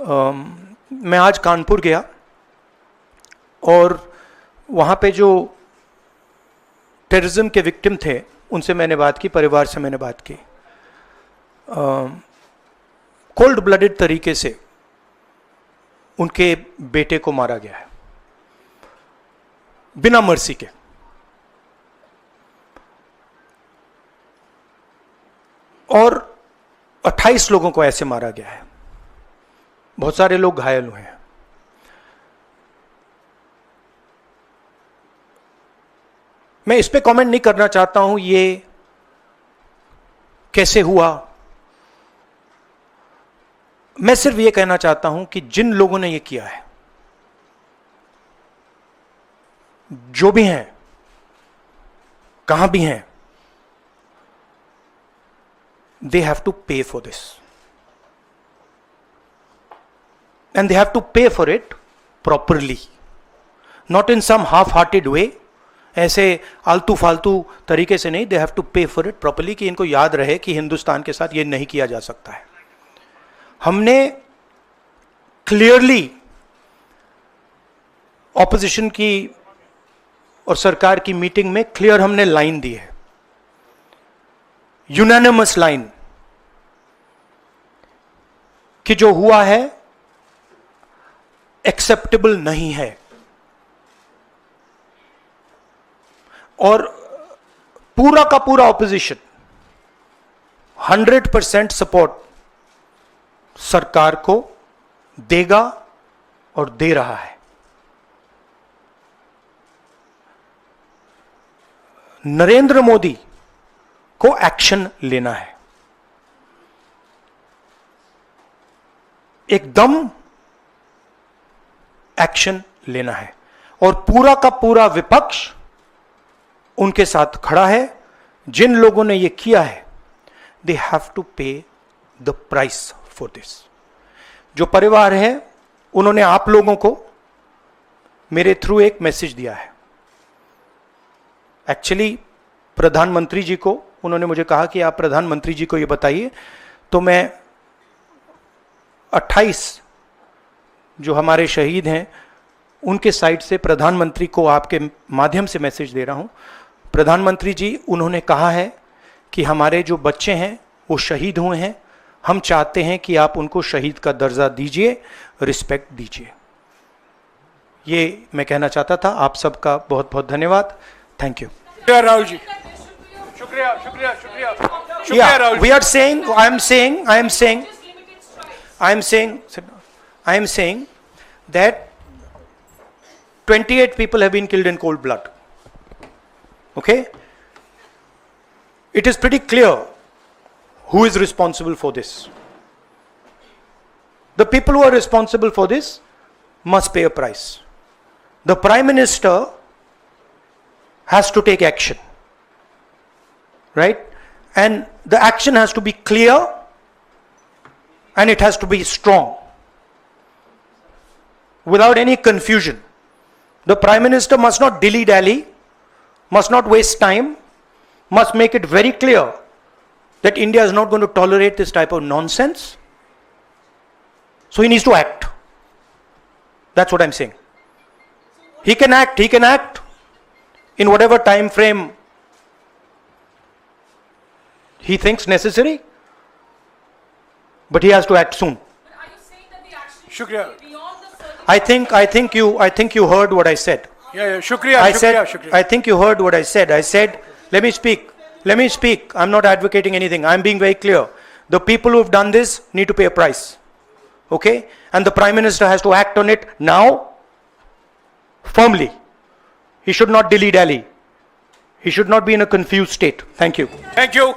मैं आज कानपुर गया और वहाँ पे जो टेररिज्म के विक्टिम थे उनसे मैंने बात की, परिवार से मैंने बात की। कोल्ड ब्लडेड तरीके से उनके बेटे को मारा गया है, बिना मर्सी के। और 28 लोगों को ऐसे मारा गया है, बहुत सारे लोग घायल हुए हैं। मैं इस पे कमेंट नहीं करना चाहता हूं ये कैसे हुआ। मैं सिर्फ ये कहना चाहता हूं कि जिन लोगों ने ये किया है, जो भी हैं, कहां भी हैं, they have to pay for this and they have to pay for it properly, not in some half-hearted way, ऐसे आलतू फालतू तरीके से नहीं। they have to pay for it properly, कि इनको याद रहे कि हिंदुस्तान के साथ ये नहीं किया जा सकता है। हमने क्लियरली ऑपोजिशन की और सरकार की मीटिंग में क्लियर हमने लाइन दी है, यूनानिमस लाइन, कि जो हुआ है एक्सेप्टेबल नहीं है। और पूरा का पूरा ऑपोजिशन 100% सपोर्ट सरकार को देगा और दे रहा है। नरेंद्र मोदी को एक्शन लेना है, एकदम एक्शन लेना है। और पूरा का पूरा विपक्ष उनके साथ खड़ा है। जिन लोगों ने यह किया है, दे हैव टू पे द प्राइस फॉर दिस। जो परिवार है, उन्होंने आप लोगों को मेरे थ्रू एक मैसेज दिया है। एक्चुअली प्रधानमंत्री जी को उन्होंने मुझे कहा कि आप प्रधानमंत्री जी को ये बताइए, तो मैं 28 जो हमारे शहीद हैं उनके साइड से प्रधानमंत्री को आपके माध्यम से मैसेज दे रहा हूं। प्रधानमंत्री जी, उन्होंने कहा है कि हमारे जो बच्चे हैं वो शहीद हुए हैं, हम चाहते हैं कि आप उनको शहीद का दर्जा दीजिए, रिस्पेक्ट दीजिए। ये मैं कहना चाहता था। आप सबका बहुत बहुत धन्यवाद। Thank you. राहुल जी, शुक्रिया शुक्रिया शुक्रिया शुक्रिया Rahul ji. We are saying, I am saying that 28 people have been killed in cold blood. Okay? It is pretty clear who is responsible for this. The people who are responsible for this must pay a price. The Prime Minister has to take action, right? And the action has to be clear and it has to be strong, without any confusion. The Prime Minister must not dilly-dally, must not waste time, must make it very clear that India is not going to tolerate this type of nonsense. So he needs to act. That's what I'm saying. He can act in whatever time frame he thinks necessary, but he has to act soon. But are you saying that the action Shukriya. should be beyond the certain? I think you heard what I said. Yeah, shukriya, shukriya. I think you heard what I said. I said, let me speak. I'm not advocating anything. I'm being very clear. The people who've done this need to pay a price. Okay? And the Prime Minister has to act on it now, firmly. He should not dilly-dally. He should not be in a confused state. Thank you. Thank you.